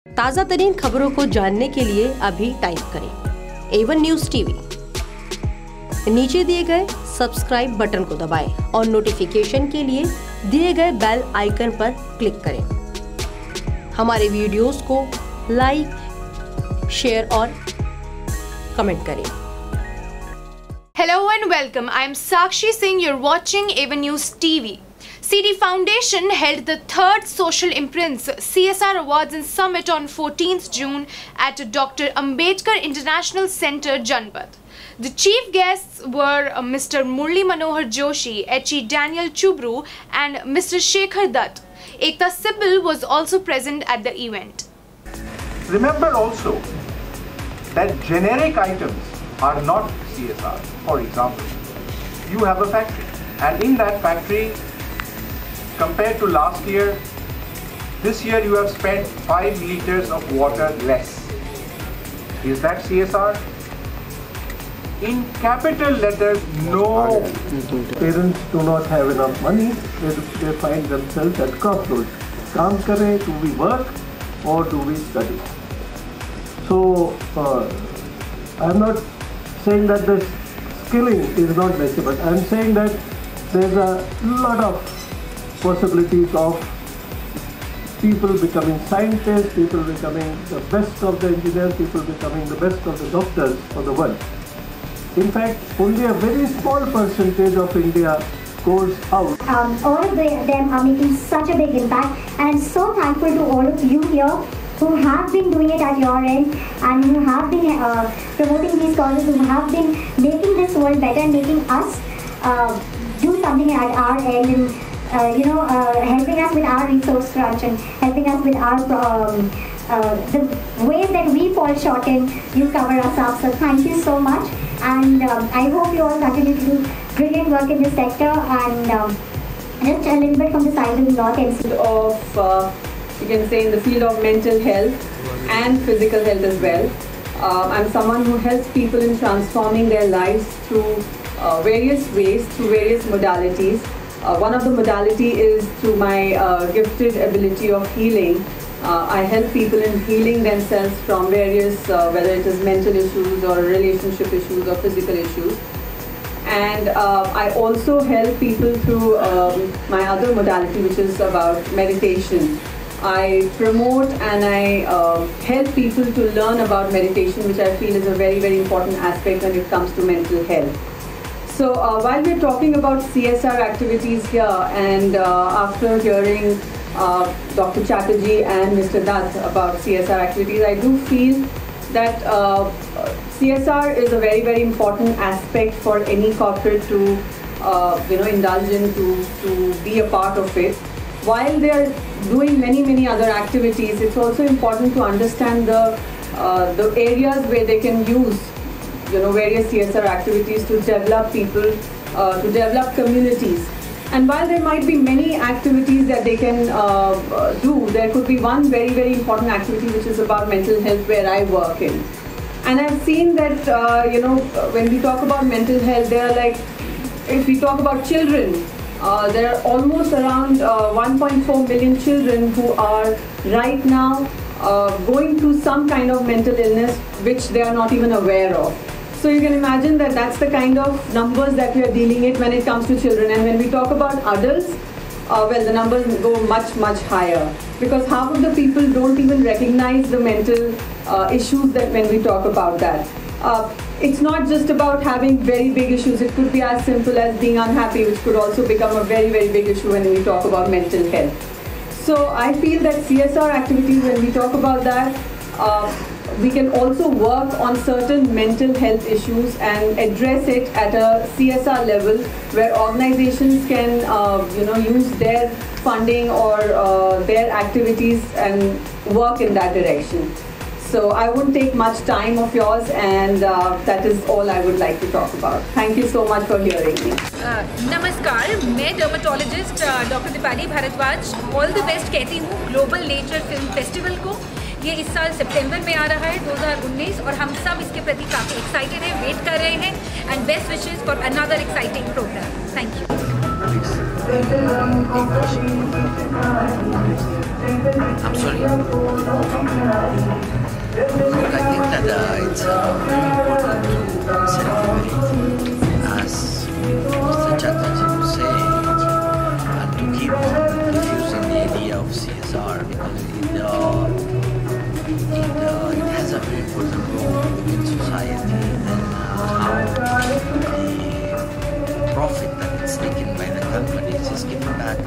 ताज़ा तरीन खबरों को जानने के लिए अभी टाइप करें A1 न्यूज़ टीवी। नीचे दिए गए सब्सक्राइब बटन को दबाएं और नोटिफिकेशन के लिए दिए गए बेल आइकन पर क्लिक करें। हमारे वीडियोस को लाइक, शेयर और कमेंट करें। Hello and welcome. I am Sakshi Singh. You're watching A1 News TV. CD Foundation held the third Social Imprints CSR Awards and Summit on 14th June at Dr. Ambedkar International Center, Janpath. The chief guests were Mr. Murli Manohar Joshi, H.E. Daniel Chubru and Mr. Shekhar Dutt. Ekta Sibal was also present at the event. Remember also that generic items are not CSR. For example, you have a factory and in that factory, compared to last year, this year you have spent 5 liters of water less. Is that CSR? In capital letters, no. Parents do not have enough money. They find themselves at crossroads. काम करें, do we work or do we study? So I'm not saying that the skilling is not necessary, but I'm saying that there's a lot of possibilities of people becoming scientists, people becoming the best of the engineers, people becoming the best of the doctors of the world. In fact, only a very small percentage of India goes out. All of them are making such a big impact, and I'm so thankful to all of you here who have been doing it at your end and who have been promoting these causes, who have been making this world better and making us do something at our end and helping us with our resource crunch and helping us with our the ways that we fall short in. You cover us up, so thank you so much, and I hope you all continue to do brilliant work in this sector. And just a little bit from the side of the North MC of you can say in the field of mental health and physical health as well. I'm someone who helps people in transforming their lives through various ways, through various modalities. One of the modality is through my gifted ability of healing. I help people in healing themselves from various, whether it is mental issues or relationship issues or physical issues. And I also help people through my other modality, which is about meditation. I promote and I help people to learn about meditation, which I feel is a very, very important aspect when it comes to mental health. So while we're talking about CSR activities here, and after hearing Dr. Chatterjee and Mr. Dutt about CSR activities, I do feel that CSR is a very, very important aspect for any corporate to indulge in, to be a part of it. While they are doing many, many other activities, it's also important to understand the areas where they can use various CSR activities to develop people, to develop communities. And while there might be many activities that they can do, there could be one very, very important activity which is about mental health, where I work in. And I've seen that, when we talk about mental health, there are like, if we talk about children, there are almost around 1.4 million children who are right now going through some kind of mental illness which they are not even aware of. So you can imagine that that's the kind of numbers that we are dealing with when it comes to children. And when we talk about adults, well, the numbers go much, much higher, because half of the people don't even recognize the mental issues that when we talk about that. It's not just about having very big issues. It could be as simple as being unhappy, which could also become a very, very big issue when we talk about mental health. So I feel that CSR activities, when we talk about that, we can also work on certain mental health issues and address it at a CSR level, where organizations can use their funding or their activities and work in that direction. So I wouldn't take much time of yours, and that is all I would like to talk about. Thank you so much for hearing me. नमस्कार, मैं dermatologist doctor Deepali Bhardwaj all the best कहती हूँ global nature film festival को। ये इस साल सितंबर में आ रहा है 2019, और हम सब इसके प्रति काफ़ी एक्साइटेड हैं, वेट कर रहे हैं, and best wishes for another exciting programme. Thank you. I'm sorry. Look, I think that it's very important to celebrate, as Mr. Chatterjee was saying, and to keep diffusing the idea of CSR, because it has a very important role in society, and how the profit that is taken by the companies is given back to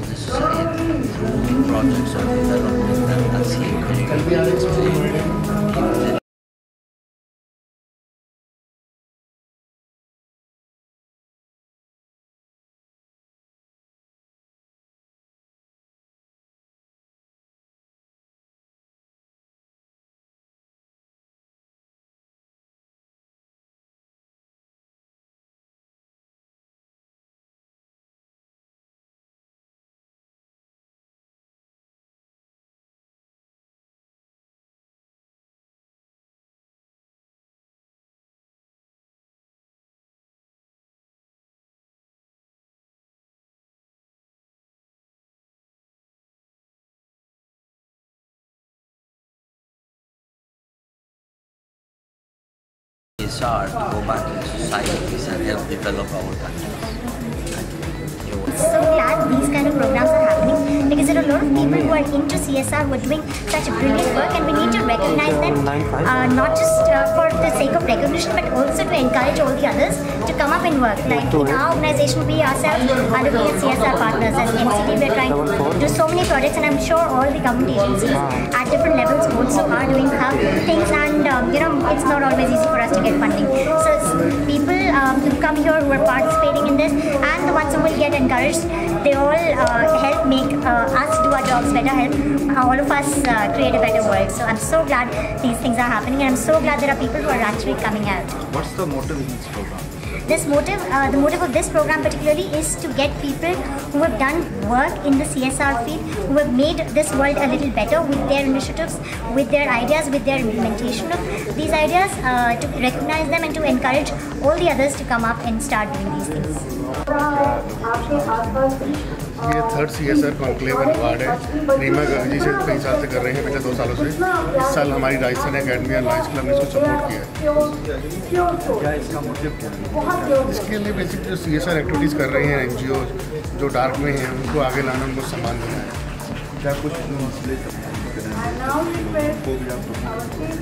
the society through projects of development that, as he very well explained, CSR to go back to societies and help develop our countries. So glad these kind of programs are happening, because there are a lot of people who are into CSR who are doing such brilliant work, and we need to recognize them, not just for the sake of recognition, but also to encourage all the others to come up and work. Like in our organization, we ourselves are looking at CSR partners. As NCD, we are trying to do so many projects, and I'm sure all the government agencies at different levels also are doing things, and it's not always easy for us to get funding. So people who come here who are participating in this, and the ones who will get encouraged, they all help make us do our jobs better, help all of us create a better world. So I'm so glad these things are happening, and I'm so glad there are people who are actually coming out. What's the motive in this program? The motive of this program particularly is to get people who have done work in the CSR field, who have made this world a little better with their initiatives, with their ideas, with their implementation of these ideas, to recognize them and to encourage all the others to come up and start doing these things. ये third CSR conclave award है। रीमा गर्ग जी से कई साल से कर रहे हैं, पिछले 2 सालों से। इस साल हमारी राजस्थान अकेडमी और लायंस क्लब ने इसको सपोर्ट किया है। क्या इसका मोटिव क्या है? इसके लिए बेसिक जो CSR एक्टिविटीज़ कर रहे हैं NGO जो डार्क में हैं, उनको आगे लाना, उनको सम्मान देना है। क्या कुछ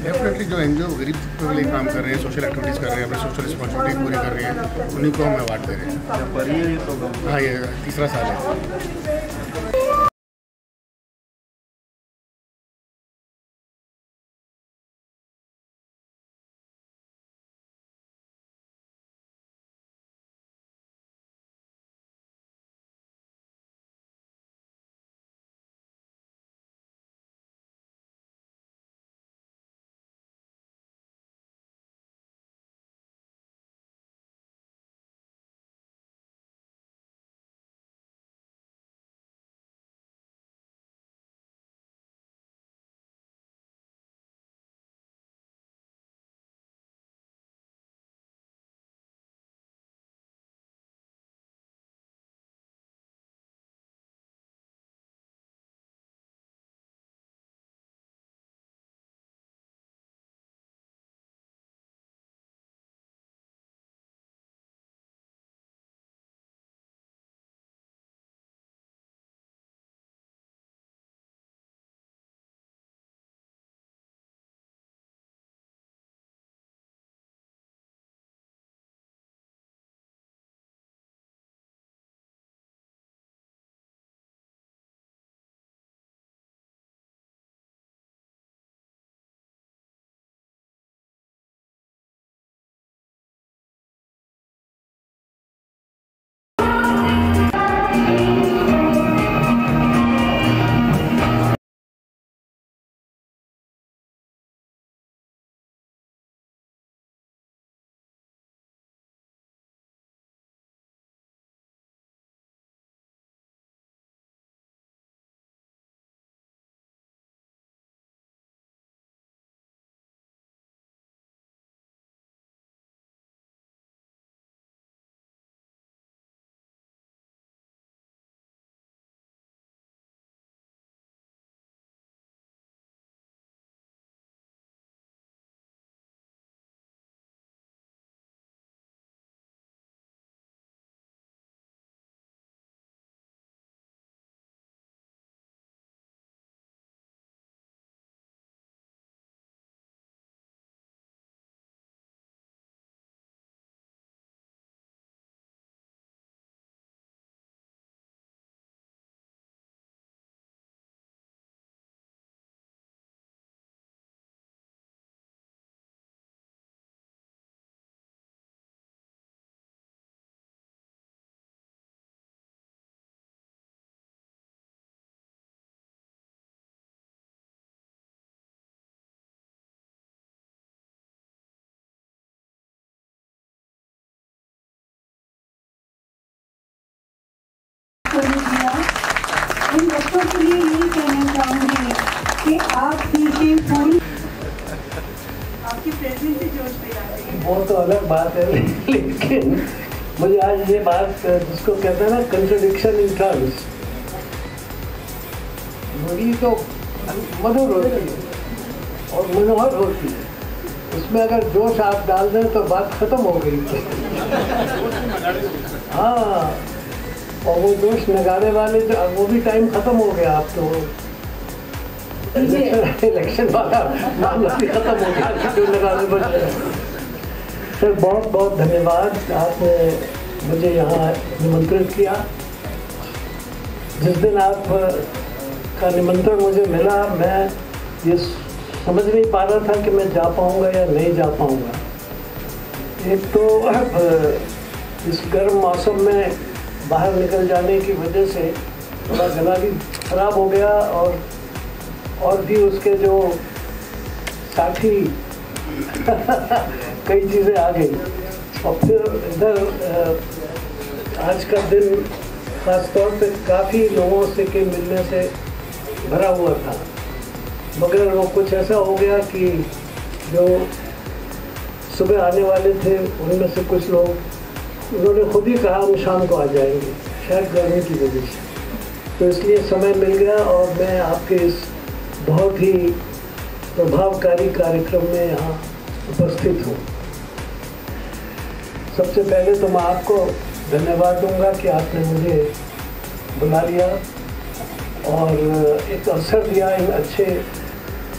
डेफिनेटली जो NGO गरीब के लिए काम कर रहे हैं, सोशल एक्टिविटीज़ कर रहे हैं, अपनी सोशल रिस्पॉन्सिबिलिटी पूरी कर रहे हैं, उन्हीं को हम अवार्ड दे रहे हैं। हाँ, ये तीसरा साल है। कि आपकी टीम पूरी आपकी प्रेजेंस से जोश में ला रही है। वो तो अलग बात है, लेकिन मुझे आज ये बात जिसको कहते हैं ना कंट्रडिक्शन इन टर्म्स, बड़ी तो मधुर होती है और मनोहर होती है। उसमें अगर जोश आप डाल दें तो बात खत्म हो गई। हाँ, और वो जोश नगाड़े वाले वो भी टाइम खत्म हो गया। आप तो इलेक्शन वाला मामला भी खत्म हो गया, जो नगाड़े बज रहे। सर बहुत बहुत धन्यवाद, आपने मुझे यहाँ निमंत्रित किया। जिस दिन आप का निमंत्रण मुझे मिला, मैं ये समझ नहीं पा रहा था कि मैं जा पाऊँगा या नहीं जा पाऊँगा। एक तो इस गर्म मौसम में बाहर निकल जाने की वजह से थोड़ा गला भी खराब हो गया, और भी उसके जो साथी कई चीज़ें आ गई। और फिर इधर आज का दिन खास तौर पे काफ़ी लोगों से के मिलने से भरा हुआ था, मगर वो कुछ ऐसा हो गया कि जो सुबह आने वाले थे उनमें से कुछ लोग उन्होंने खुद ही कहा हम शाम को आ जाएंगे, शायद गर्मी की वजह से। तो इसलिए समय मिल गया और मैं आपके इस बहुत ही प्रभावकारी कार्यक्रम में यहाँ उपस्थित हूँ। सबसे पहले तो मैं आपको धन्यवाद दूंगा कि आपने मुझे बुला लिया और एक अवसर दिया इन अच्छे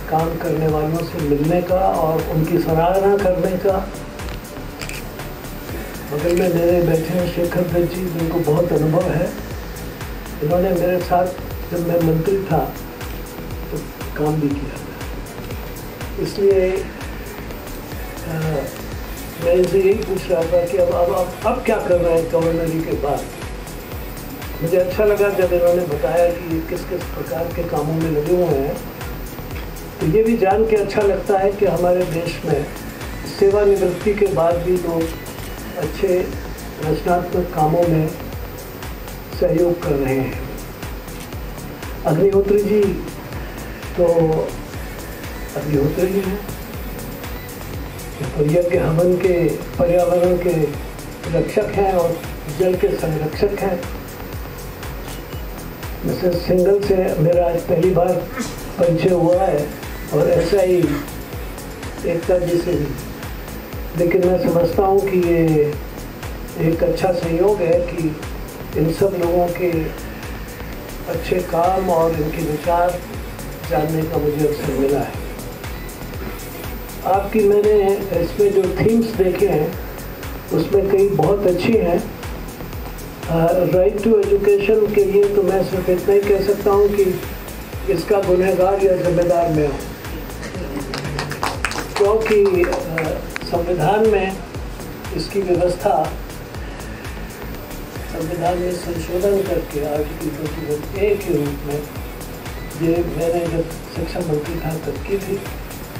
काम करने वालों से मिलने का और उनकी सराहना करने का। बगल में मेरे बैठे हैं शेखर दत्त जी, जिनको बहुत अनुभव है। इन्होंने मेरे साथ जब मैं मंत्री था तो काम भी किया था। इसलिए मैं इनसे यही पूछ रहा था कि अब क्या कर रहे हैं गवर्नरी के बाद। मुझे अच्छा लगा जब इन्होंने बताया कि किस किस प्रकार के कामों में लगे हुए हैं। तो ये भी जान के अच्छा लगता है कि हमारे देश में सेवानिवृत्ति के बाद भी लोग अच्छे रचनात्मक कामों में सहयोग कर रहे हैं। अग्निहोत्री जी तो अग्निहोत्री जी हैं, यज्ञ हवन के पर्यावरण के रक्षक हैं और जल के संरक्षक हैं। मिसेस सिंगल से मेरा आज पहली बार परिचय हुआ है और ऐसा ही एकता जी से भी, लेकिन मैं समझता हूँ कि ये एक अच्छा संयोग है कि इन सब लोगों के अच्छे काम और इनके विचार जानने का मुझे अवसर मिला है। आपकी मैंने इसमें जो थीम्स देखे हैं उसमें कई बहुत अच्छी हैं। राइट टू एजुकेशन के लिए तो मैं सिर्फ इतना ही कह सकता हूँ कि इसका गुनहगार या जिम्मेदार मैं हूँ, क्योंकि संविधान में इसकी व्यवस्था, संविधान में संशोधन करके आर्टिकल 21A के रूप में ये मैंने जब शिक्षा मंत्री था तब की थी,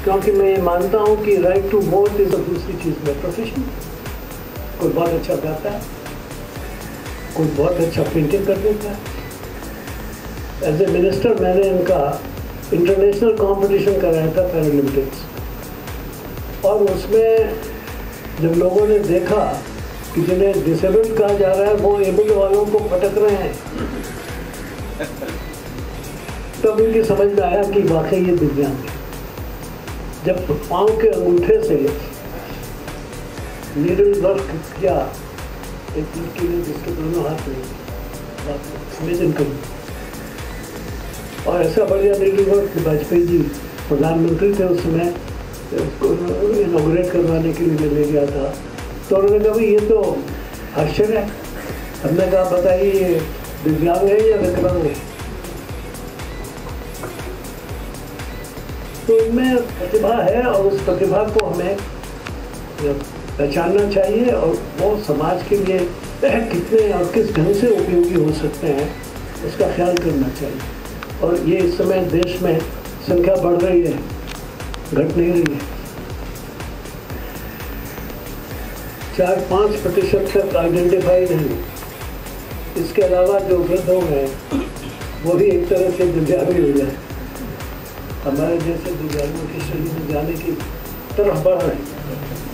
क्योंकि मैं ये मानता हूँ कि राइट टू वोट इज दूसरी चीज़ में प्रोफेशन। कोई बहुत अच्छा गाता है, कोई बहुत अच्छा पेंटिंग कर देता है। एज ए मिनिस्टर मैंने इनका इंटरनेशनल कंपटीशन कराया था पैरालम्पिक्स, और उसमें जब लोगों ने देखा कि जिन्हें डिसेबल्ड कहा जा रहा है वो एबल्ड वालों को पटक रहे हैं, तब इनकी समझ में आया कि वाकई ये दिव्यांग है। जब पाँव के अंगूठे से नीडल वर्क किया एक लड़की ने जिसके दोनों हाथ में, इमेजिन करूँ, और ऐसा बढ़िया नीडल वर्क वाजपेयी जी प्रधानमंत्री थे उस समय, उसको इनॉग्रेट करवाने के लिए ले गया था। तो उन्होंने कहा भाई ये तो आश्चर्य है। हमने कहा बताइए ये दिव्यांग है या विकलांग है? तो इनमें प्रतिभा है और उस प्रतिभा को हमें पहचानना चाहिए और वो समाज के लिए कितने और किस ढंग से उपयोगी हो सकते हैं उसका ख्याल करना चाहिए। और ये इस समय देश में संख्या बढ़ रही है, घट नहीं रही है। 4-5% तक आइडेंटिफाइड हैं। इसके अलावा जो वृद्ध हो गए वो भी एक तरह से दिव्यांग हो जाए। हमारे जैसे दिव्यांगों की श्रेणी में जाने की तरफ बढ़ रहे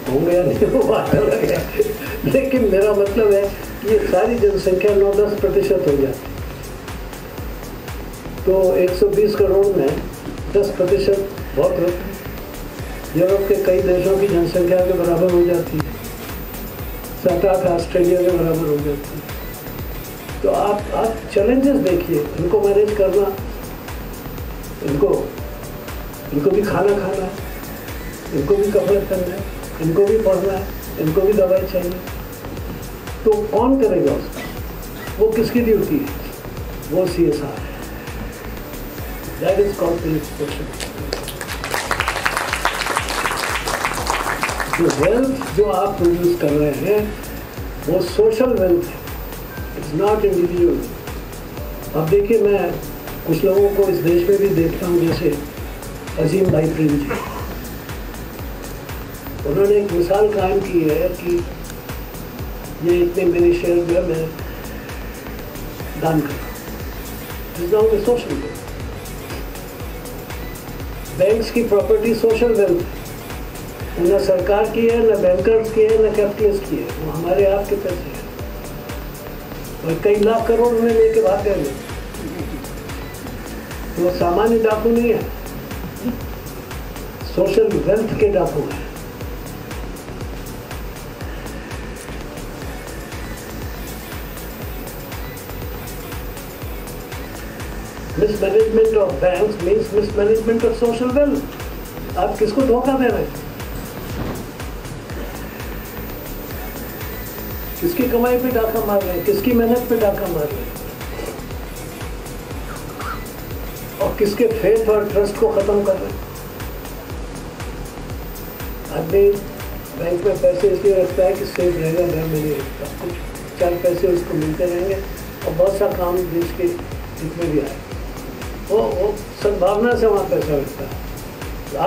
होंगे या नहीं वो बात अलग है, लेकिन मेरा मतलब है कि ये सारी जनसंख्या 9-10% हो जाती, तो 120 करोड़ में 10% बहुत होता है। यूरोप के कई देशों की जनसंख्या के बराबर हो जाती है, 7-8 ऑस्ट्रेलिया के बराबर हो जाती है। तो आप चैलेंजेस देखिए, इनको मैनेज करना, इनको भी खाना है, इनको भी कपड़े पहनना है, इनको भी पढ़ना है, इनको भी दवाई चाहिए, तो कौन करेगा उसको? वो किसकी ड्यूटी है? वो CSR है। That is corporate social. जो वेल्थ जो आप प्रोड्यूस कर रहे हैं वो सोशल वेल्थ है, इट्स नॉट इंडिविजुअल। अब देखिए, मैं कुछ लोगों को इस देश में भी देखता हूँ, जैसे अजीम भाई प्रेम जी, उन्होंने एक मिसाल कायम की है कि ये इतने मेरे शेयर जो है मैं दान कर रहा हूँ, सोशल वेल्थ। बैंक्स की प्रॉपर्टी सोशल वेल्थ है, न सरकार की है, न बैंकर्स की है, न कैपिटलिस्ट की है, वो हमारे आपके पैसे हैं। और कई लाख करोड़ में लेके भाग गए लोग, वो सामान्य डाकू नहीं है, सोशल वेल्थ के डाकू हैं। Mismanagement of banks means mismanagement of social wealth. आप किसको धोखा दे रहे हैं? किसकी कमाई पे डाका मार रहे हैं? किसकी मेहनत पे डाका मार रहे हैं? और किसके फेथ और ट्रस्ट को खत्म कर रहे हैं? आदमी बैंक में पैसे इसलिए रखता है कि सेफ रहेगा, घर में नहीं रखता, कुछ 4 पैसे उसको मिलते रहेंगे और बहुत सा काम देश के हित में भी आए। वो सद्भावना से वहाँ पैसा रखता है।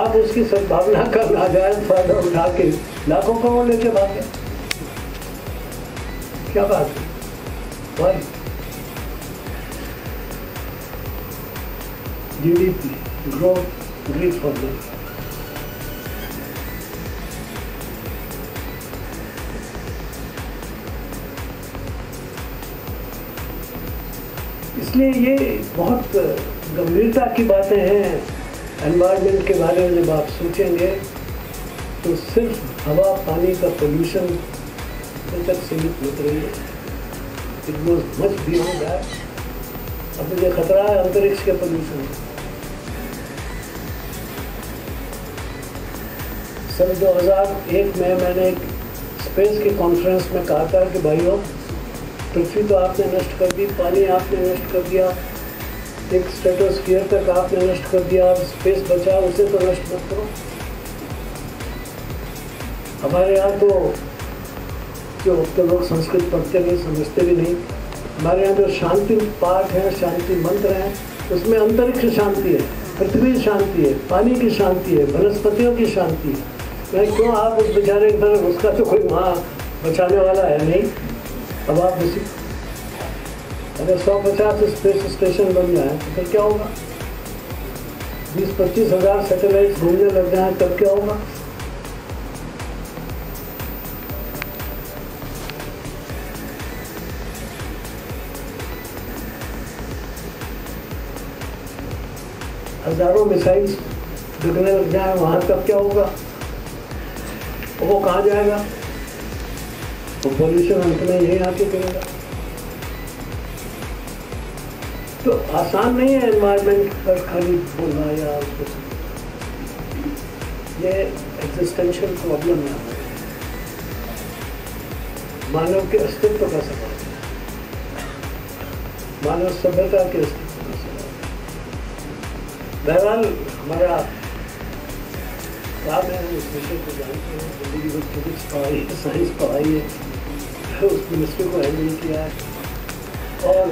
आप उसकी सद्भावना का नाजायज फायदा उठा के लाखों करोड़ लेके भागे, क्या बात है भाई? GDP growth great for them। इसलिए ये बहुत गंभीरता की बातें हैं। एनवायरनमेंट के बारे में जब आप सोचेंगे तो सिर्फ हवा पानी का पोल्यूशन तक सीमित मत रही है, it goes much beyond that. अब मुझे खतरा है अंतरिक्ष के पोल्यूशन। सन 2001 में मैंने एक स्पेस की कॉन्फ्रेंस में कहा था कि भाइयों, पृथ्वी तो आपने नष्ट कर दी, पानी आपने नष्ट कर दिया, एक स्ट्रेटोस्फीयर तक आपने नष्ट कर दिया, स्पेस बचा, उसे तो नष्ट मत करो। हमारे यहाँ तो जो लोग संस्कृत पढ़ते नहीं, समझते भी नहीं, हमारे यहाँ जो शांति पाठ है, शांति मंत्र हैं, उसमें अंतरिक्ष शांति है, पृथ्वी शांति है, पानी की शांति है, वनस्पतियों की शांति है। मैं क्यों आप उस बेचारे की तरफ, उसका तो कोई वहाँ बचाने वाला है नहीं। अब आप उसी अगर 150 स्पेस स्टेशन बन जाए तो फिर क्या होगा? 20-25 हज़ार सैटेलाइट घूमने लग जाए तब क्या होगा? हजारों मिसाइल्स बिकने लग जाए वहां तब क्या होगा? वो कहाँ जाएगा? वो पॉल्यूशन अंत में यही आके करेगा। तो आसान नहीं है एनवायरनमेंट पर खाली बोलना या उसको, ये एग्जिस्टेंशियल प्रॉब्लम है, मानव के अस्तित्व का सवाल है, मानव सभ्यता के अस्तित्व का सवाल है। बहरहाल हमारा काम है, उस विषय को जानते हैं, जिंदगी में फिजिक्स पढ़ाई है, साइंस पढ़ाई है, उस मिनिस्ट्री को हैंडल किया है और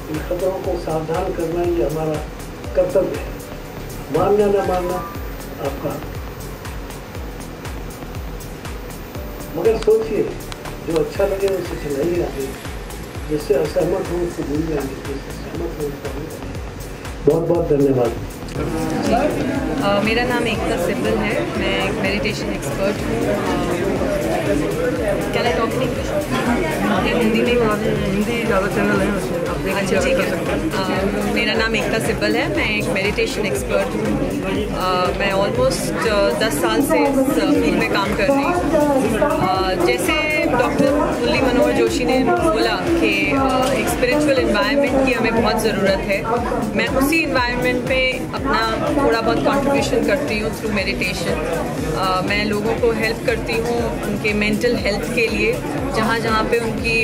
इन खतरों को सावधान करना ये हमारा कर्तव्य है। मानना ना मानना आपका, मगर सोचिए जो अच्छा लगे उसे चलाइए आगे, जिससे असहमत हो उसको भूल जाएंगे, जिससे सहमत हो उसको भूल जाएंगे। बहुत बहुत धन्यवाद। मेरा नाम एकता सिब्बल है, मैं एक मेडिटेशन एक्सपर्ट हूँ। क्या मैं टॉक हिंदी में? हिंदी ज़्यादा चैनल है उसमें। अच्छा ठीक है। मेरा नाम एकता सिब्बल है, मैं एक मेडिटेशन एक्सपर्ट हूँ। मैं ऑलमोस्ट 10 साल से इस फील्ड में काम कर रही हूँ। जैसे डॉक्टर मुरली मनोहर जोशी ने बोला कि एक स्पिरिचुअल एनवायरनमेंट की हमें बहुत ज़रूरत है, मैं उसी एनवायरनमेंट में अपना थोड़ा बहुत कंट्रीब्यूशन करती हूँ थ्रू मेडिटेशन। मैं लोगों को हेल्प करती हूँ उनके मेंटल हेल्थ के लिए, जहाँ जहाँ पे उनकी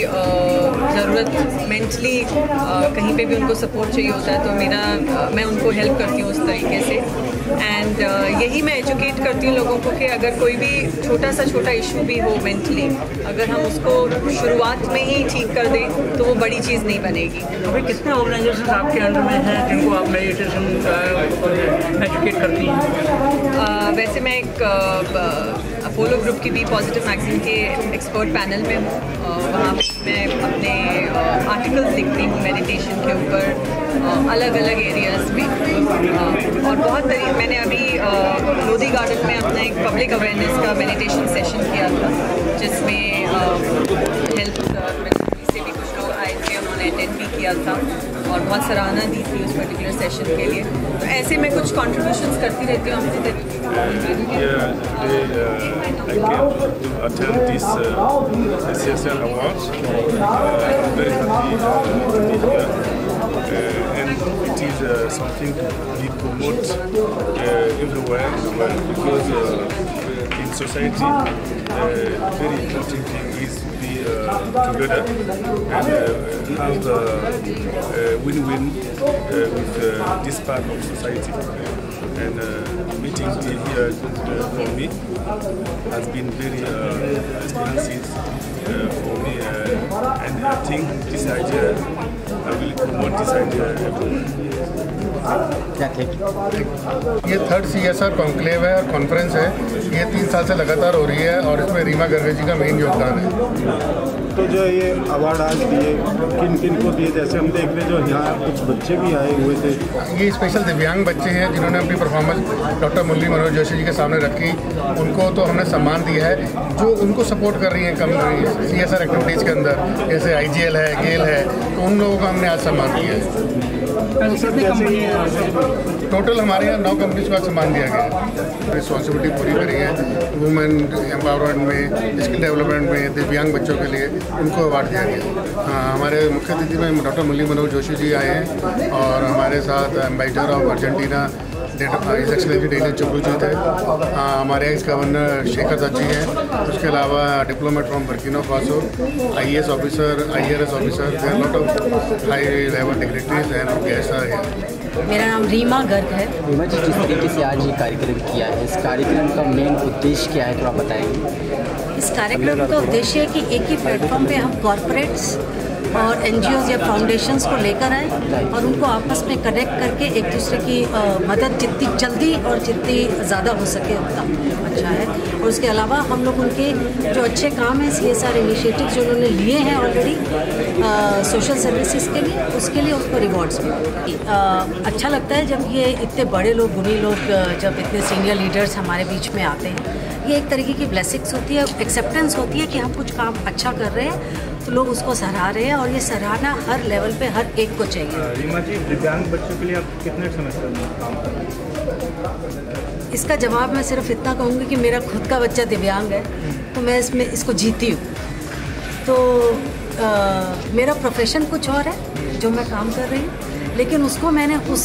ज़रूरत मेंटली कहीं पे भी उनको सपोर्ट चाहिए होता है, तो मैं उनको हेल्प करती हूँ उस तरीके से। एंड यही मैं एजुकेट करती हूँ लोगों को कि अगर कोई भी छोटा इशू भी हो मेंटली, अगर हम उसको शुरुआत में ही ठीक कर दें तो वो बड़ी चीज़ नहीं बनेगी। अभी कितने ऑर्गेनाइजेशन आपके अंडर में हैं जिनको आप मेडिटेशन एजुकेट करती हैं? वैसे मैं एक अपोलो ग्रुप की बी पॉजिटिव मैगजीन के एक्सपर्ट पैनल में हूँ। वहाँ मैं अपने आर्टिकल्स लिखती हूँ मेडिटेशन के ऊपर अलग अलग एरियाज़ में। और बहुत मैंने अभी लोधी गार्डन में अपना एक पब्लिक अवेयरनेस का मेडिटेशन सेशन किया था, जिसमें हेल्थ से भी कुछ लोग आए थे, उन्होंने अटेंड भी किया था और बहुत सराहना दी थी उस पर्टिकुलर सेशन के लिए। तो ऐसे मैं कुछ कॉन्ट्रीब्यूशंस करती रहती हूँ अपने तरीके। I came to attend this CSR Awards. I'm very happy to be here. And it is something we promote everywhere because in society very important thing is to be together and have win-win with this part of society. And meeting here for me has been very expensive for me, and I think this idea, I will promote this idea everywhere. ये third CSR conclave है और conference है, ये 3 साल से लगातार हो रही है और इसमें रीमा गर्ग जी का मेन योगदान है। तो जो ये अवार्ड आज दिए किन को दिए? जैसे हम देख रहे जो यहाँ कुछ बच्चे भी आए हुए थे, ये स्पेशल दिव्यांग बच्चे हैं जिन्होंने अपनी परफॉर्मेंस डॉक्टर मुरली मनोहर जोशी जी के सामने रखी। उनको तो हमने सम्मान दिया है जो उनको सपोर्ट कर रही हैं कम CSR एक्टिविटीज़ के अंदर, जैसे IGL है, गेल है, तो उन लोगों को हमने आज सम्मान दिया है। टोटल हमारे यहाँ 9 कंपनीज को सम्मान दिया गया है। रिस्पॉन्सिबिलिटी पूरी करी है वुमेन एम्पावरमेंट में, स्किल डेवलपमेंट में, दिव्यांग बच्चों के लिए उनको अवार्ड दिया गया। हाँ, हमारे मुख्य अतिथि में डॉक्टर मुरली मनोहर जोशी जी आए हैं और हमारे साथ ambassador of Argentina his excellency Daniel Chuburu ji थे, हमारे एक्स गवर्नर शेखर दत्त जी हैं, उसके अलावा diplomat from Burkina Faso, IAS officer, IRS officer, there lot of high level dignitaries and guests are here. मेरा नाम रीमा गर्ग है। रीमा जी, जिस तरीके से आज ये कार्यक्रम किया है, इस कार्यक्रम का मेन उद्देश्य क्या है, तो आप बताएंगे? इस कार्यक्रम का उद्देश्य है कि एक ही प्लेटफॉर्म पे हम कॉरपोरेट्स और NGOs या फाउंडेशंस को लेकर आए और उनको आपस में कनेक्ट करके एक दूसरे की मदद जितनी जल्दी और जितनी ज़्यादा हो सके उतना अच्छा है। और उसके अलावा हम लोग उनके जो अच्छे काम हैं, CSR इनिशिएटिव जो उन्होंने लिए हैं ऑलरेडी सोशल सर्विसेज के लिए, उसके लिए उनको रिवॉर्ड्स मिले। अच्छा लगता है जब ये इतने बड़े लोग, गुणी लोग, जब इतने सीनियर लीडर्स हमारे बीच में आते हैं। ये एक तरीके की ब्लेसिंग्स होती है, एक्सेप्टेंस होती है कि हम कुछ काम अच्छा कर रहे हैं तो लोग उसको सराह रहे हैं और ये सराहना हर लेवल पे हर एक को चाहिए। रीमा जी, दिव्यांग बच्चों के लिए आप कितने समय से काम कर रहे हैं? इसका जवाब मैं सिर्फ इतना कहूँगी कि मेरा खुद का बच्चा दिव्यांग है तो मैं इसको जीती हूँ। तो मेरा प्रोफेशन कुछ और है जो मैं काम कर रही हूँ, लेकिन उसको मैंने उस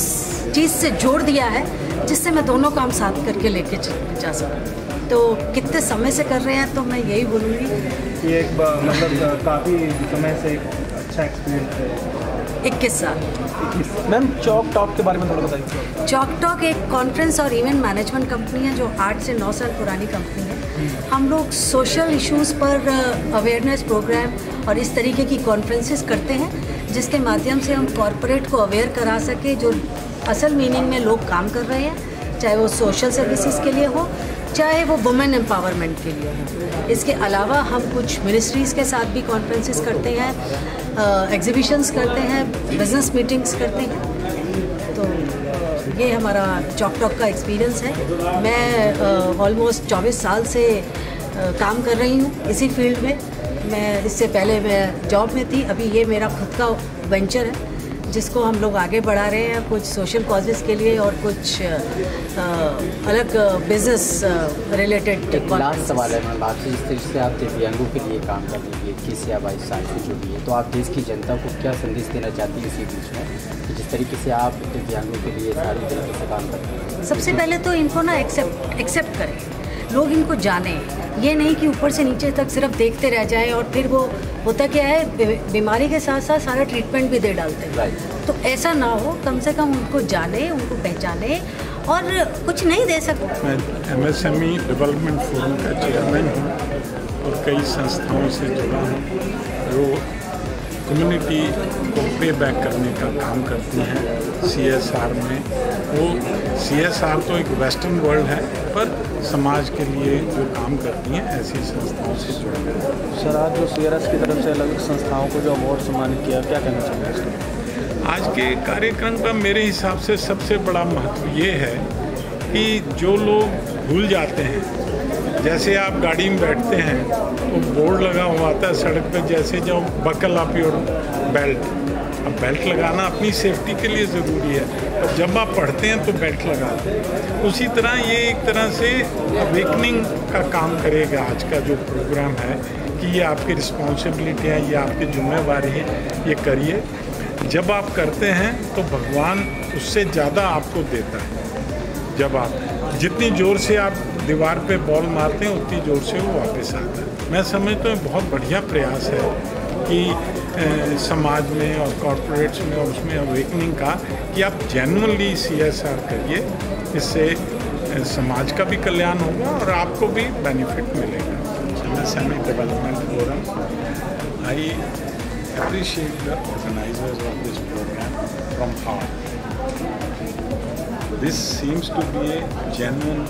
चीज़ से जोड़ दिया है जिससे मैं दोनों काम साथ करके लेके जा सकूँ। तो कितने समय से कर रहे हैं तो मैं यही बोलूँगी ये एक मतलब काफ़ी समय से अच्छा एक्सपीरियंस है। 21 साल। मैम, चौक टॉक के बारे में थोड़ा बताइए। चौक टॉक एक कॉन्फ्रेंस और इवेंट मैनेजमेंट कंपनी है जो 8 से 9 साल पुरानी कंपनी है। हम लोग सोशल इश्यूज़ पर अवेयरनेस प्रोग्राम और इस तरीके की कॉन्फ्रेंसेस करते हैं जिसके माध्यम से हम कॉरपोरेट को अवेयर करा सके जो असल मीनिंग में लोग काम कर रहे हैं, चाहे वो सोशल सर्विसेज के लिए हो, चाहे वो वुमेन एम्पावरमेंट के लिए हो। इसके अलावा हम कुछ मिनिस्ट्रीज़ के साथ भी कॉन्फ्रेंसेस करते हैं, एग्जीबिशंस करते हैं, बिजनेस मीटिंग्स करते हैं। तो ये हमारा चॉक का एक्सपीरियंस है। मैं ऑलमोस्ट 24 साल से काम कर रही हूँ इसी फील्ड में। मैं इससे पहले मैं जॉब में थी, अभी ये मेरा खुद का वेंचर है जिसको हम लोग आगे बढ़ा रहे हैं, कुछ सोशल कॉजेज़ के लिए और कुछ अलग बिजनेस रिलेटेड। लास्ट सवाल है मैम आपसे, जिस तरीके से आप दिव्यांगों के लिए काम कर रही है 21 या 22 साल से जुड़ी है, तो आप देश की जनता को क्या संदेश देना चाहती हैं इसी बीच में कि जिस तरीके से आप दिव्यांगों के लिए सारी तरीके से काम करते हैं? सबसे पहले तो इनको ना एक्सेप्ट करें, लोग इनको जाने, ये नहीं कि ऊपर से नीचे तक सिर्फ देखते रह जाएं और फिर वो होता क्या है बीमारी के साथ साथ सारा ट्रीटमेंट भी दे डालते हैं। तो ऐसा ना हो, कम से कम उनको जाने, उनको पहचाने और कुछ नहीं दे सकते। मैं MSME डेवलपमेंट फोरम का चेयरमैन हूँ और कई संस्थाओं से जुड़ा हूँ जो कम्युनिटी को पे बैक करने का काम करती हैं CSR में। वो CSR तो एक वेस्टर्न वर्ल्ड है, पर समाज के लिए जो काम करती हैं ऐसी संस्थाओं से जुड़े हैं। सर, आज जो CRS की तरफ से अलग संस्थाओं को जो अवार्ड सम्मानित किया, क्या कहना चाहेंगे इसमें? आज के कार्यक्रम का मेरे हिसाब से सबसे बड़ा महत्व ये है कि जो लोग भूल जाते हैं, जैसे आप गाड़ी में बैठते हैं तो बोर्ड लगा हुआ आता है सड़क पे, जैसे जो बकल अप योर बेल्ट। अब बेल्ट लगाना अपनी सेफ्टी के लिए ज़रूरी है, और जब आप पढ़ते हैं तो बेल्ट लगाते हैं। उसी तरह ये एक तरह से अवेकनिंग का काम करेगा आज का जो प्रोग्राम है, कि ये आपकी रिस्पॉन्सिबिलिटी है, ये आपकी जिम्मेवारी है, ये करिए। जब आप करते हैं तो भगवान उससे ज़्यादा आपको देता है। जब आप जितनी ज़ोर से आप दीवार पे बॉल मारते हैं उतनी ज़ोर से वो वापस आता है। मैं समझता हूँ बहुत बढ़िया प्रयास है कि समाज में और कॉरपोरेट्स में और उसमें अवेकनिंग का, कि आप जेन्युइनली CSR करिए, इससे समाज का भी कल्याण होगा और आपको भी बेनिफिट मिलेगा। MSME development forum, I appreciate the organizers of this program from heart. This seems to be a genuine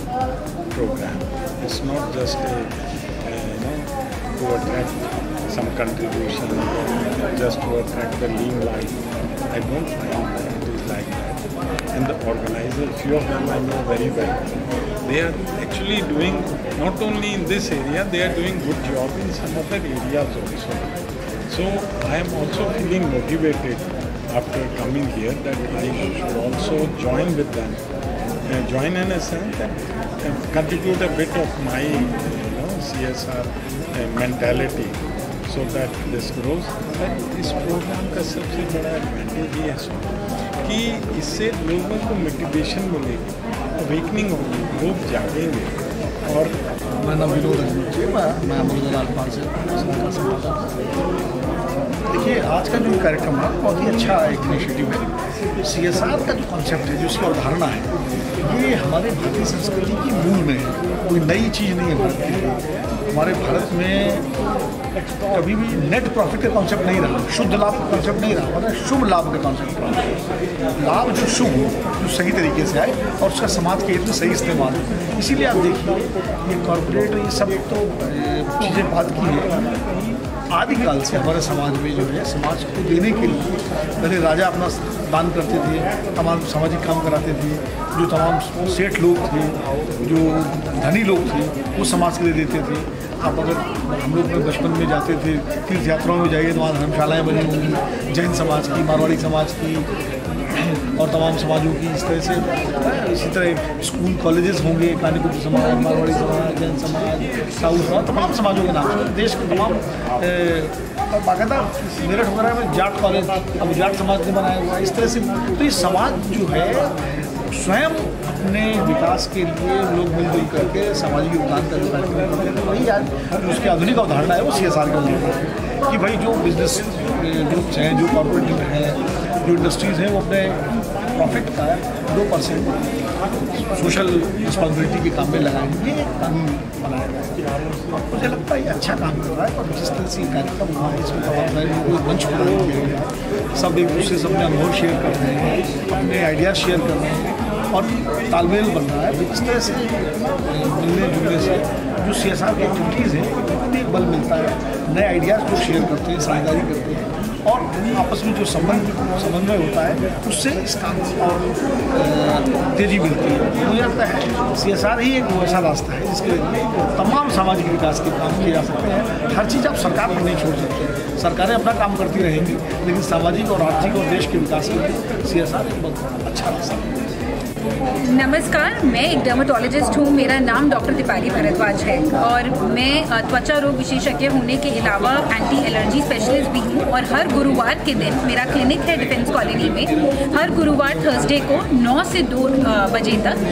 program. It's not just to attract some contribution, just to attract the limelight. I don't find that it is like that. And the organizers, few of them I know very well. They are actually doing, not only in this area, they are doing good job in some other areas also. So I am also feeling motivated after coming here that I should also join with them, join in a sense that contribute a bit of my CSR mentality so that this grows. इस programme का सबसे बड़ा advantage ये है कि इससे लोगों को मोटिवेशन मिलेगी, अवेकनिंग होगी, लोग जागेंगे। और मेरा नाम विनोद है, मैं अमृतलाल पाल से। देखिए, आज का जो कार्यक्रम है बहुत ही अच्छा एक इनिशिएटिव है। CSR का जो कॉन्सेप्ट है, जो उसकी अवधारणा है, ये हमारे भारतीय संस्कृति की मूल में है, कोई नई चीज़ नहीं है भारत के लिए। हमारे भारत में कभी भी नेट प्रॉफिट का कॉन्सेप्ट नहीं रहा, शुद्ध लाभ का कॉन्सेप्ट नहीं रहा, मतलब शुभ लाभ का कॉन्सेप्ट रहा। लाभ जो शुभ हो, जो सही तरीके से आए और उसका समाज के हित में सही इस्तेमाल हो। इसीलिए आप देखिए, ये कॉर्पोरेट ये सब तो चीज़ें बात की है। आदिकाल से हमारे समाज में जो है, समाज को देने के लिए पहले राजा अपना दान करते थे, तमाम सामाजिक काम कराते थे। जो तमाम सेठ लोग थे, जो धनी लोग थे, वो समाज के लिए देते थे। आप अगर हम लोग बचपन में जाते थे तीर्थ यात्राओं में जाइए तो वहाँ धर्मशालाएँ बनी होंगी, जैन समाज की, मारवाड़ी समाज की और तमाम समाजों की। इस तरह से इसी तरह स्कूल कॉलेजेस होंगे, कानीपुर समाज, मारवाड़ी समाज, जैन समाज, साउथ समाज, तमाम समाजों के नाम से देश के तमाम बाकायदा मेरठ वगैरह में जाट कॉलेज अब जाट समाज ने बनाया हुआ है। इस तरह से तो ये समाज जो है स्वयं अपने विकास के लिए लोग मिलजुल करके सामाजिक योगदान का जो कार्यक्रम करते हैं, वही आज उसकी आधुनिक अवधारणा है, वो CSR की अवधारणा है कि भाई जो बिजनेस ग्रुप्स हैं, जो कॉर्पोरेट हैं, जो इंडस्ट्रीज़ हैं, वो अपने प्रॉफिट का 2% सोशल रिस्पॉन्सिबिलिटी के काम में लगाएंगे। ये कानून बनाया गया है, मुझे लगता है ये अच्छा काम कर रहा है। और जिस तरह से कार्यक्रम हुआ है, इसमें तमाम सारे लोग मंच प्रदान किए हैं, सब एक दूसरे से अपने अनुभव शेयर कर रहे हैं, अपने आइडियाज़ शेयर कर रहे हैं और तालमेल बन रहा है। इस तरह से मिलने जुलने से जो CSR की एक्टिविटीज़ हैं, उनको भी एक बल मिलता है। नए आइडियाज़ जो शेयर करते हैं, साझेदारी करते हैं, और आपस में जो समन्वय होता है उससे इस काम और तेजी मिलती है। मुझे लगता है CSR ही एक ऐसा रास्ता है जिसके लिए तमाम सामाजिक विकास के काम किए जा सकते हैं। हर चीज़ आप सरकार पर नहीं छोड़ सकते, सरकारें अपना काम करती रहेंगी, लेकिन सामाजिक और आर्थिक और देश के विकास के लिए CSR एक बहुत अच्छा रास्ता है। नमस्कार, मैं एक डर्मेटोलॉजिस्ट हूँ। मेरा नाम डॉक्टर दीपाली भारद्वाज है और मैं त्वचा रोग विशेषज्ञ होने के अलावा एंटी एलर्जी स्पेशलिस्ट भी हूँ। और हर गुरुवार के दिन मेरा क्लिनिक है डिफेंस कॉलोनी में। हर गुरुवार थर्सडे को 9 से 2 बजे तक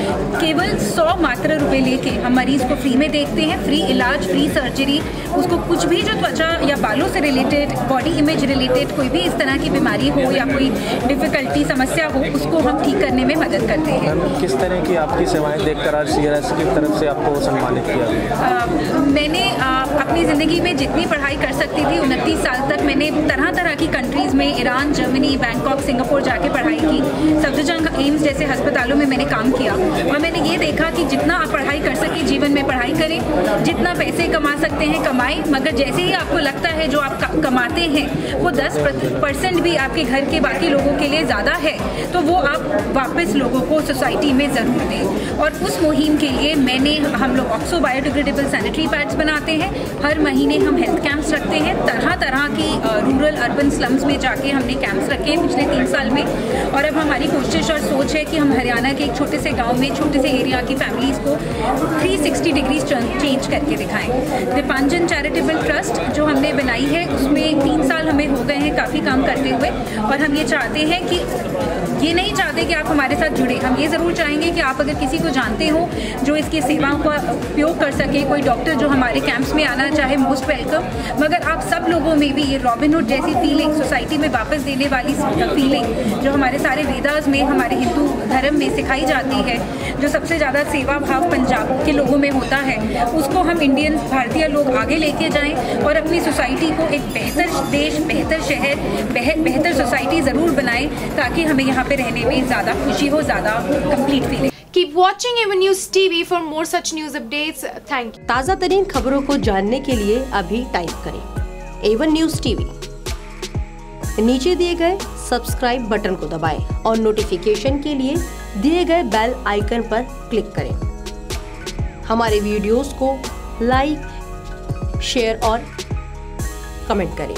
केवल 100 मात्र रुपये लेके हम मरीज को फ्री में देखते हैं। फ्री इलाज, फ्री सर्जरी, उसको कुछ भी जो त्वचा या बालों से रिलेटेड, बॉडी इमेज रिलेटेड कोई भी इस तरह की बीमारी हो या कोई डिफ़िकल्टी समस्या हो, उसको हम ठीक करने में मदद करते हैं। किस तरह की आपकी सेवाएं देखकर आज CSR की तरफ से आपको सम्मानित किया? मैंने अपनी ज़िंदगी में जितनी पढ़ाई कर सकती थी 29 साल तक मैंने तरह तरह की कंट्रीज़ में, ईरान, जर्मनी, बैंकॉक, सिंगापुर जाके पढ़ाई की। सफदरजंग एम्स जैसे अस्पतालों में मैंने काम किया और मैंने ये देखा कि जितना आप पढ़ाई कर सके जीवन में पढ़ाई करें, जितना पैसे कमा सकते हैं कमाएं, मगर जैसे ही आपको लगता है जो आप कमाते हैं वो 10% भी आपके घर के बाकी लोगों के लिए ज़्यादा है, तो वो आप वापस लोगों को सोसाइटी में ज़रूर दें। और उस मुहिम के लिए हम लोग ऑक्सो बायोडिग्रेडेबल सैनिटरी पैड्स बनाते हैं। हर महीने हम हेल्थ कैंप्स रखते हैं। तरह तरह की रूरल अर्बन स्लम्स में जाके हमने कैंप्स रखे हैं पिछले 3 साल में। और अब हमारी कोशिश और सोच है कि हम हरियाणा के एक छोटे से गाँव में, छोटे से एरिया की फैमिलीज़ को 360 डिग्रीज चेंज करके दिखाएं। दीपांजन चैरिटेबल ट्रस्ट जो हमने बनाई है उसमें 3 साल हमें हो गए हैं काफ़ी काम करते हुए। और हम ये चाहते हैं कि ये नहीं चाहते कि आप हमारे साथ जुड़े, हम ये ज़रूर चाहेंगे कि आप अगर किसी को जानते हो जो इसकी सेवाओं का उपयोग कर सके, कोई डॉक्टर जो हमारे कैंप्स में आना चाहे, मोस्ट वेलकम। मगर आप सब लोगों में भी ये रॉबिनहुड जैसी फीलिंग, सोसाइटी में वापस देने वाली फीलिंग जो हमारे सारे वेदास में, हमारे हिंदू धर्म में सिखाई जाती है, जो सबसे ज़्यादा सेवा भाव पंजाब के लोगों में होता है, उसको हम इंडियन भारतीय लोग आगे लेके जाएं और अपनी सोसाइटी को एक बेहतर देश, बेहतर शहर, बेहतर सोसाइटी ज़रूर बनाएं, ताकि हमें यहाँ पे रहने में ज़्यादा खुशी हो, ज़्यादा complete feeling. Keep watching AVEN News TV for more such news updates. Thank you. ताज़ा तरीन खबरों को जानने के लिए अभी टाइप करें AVEN News TV। नीचे दिए गए सब्सक्राइब बटन को दबाएं और नोटिफिकेशन के लिए दिए गए बेल आइकन पर क्लिक करें। हमारे वीडियोस को लाइक, शेयर और कमेंट करें।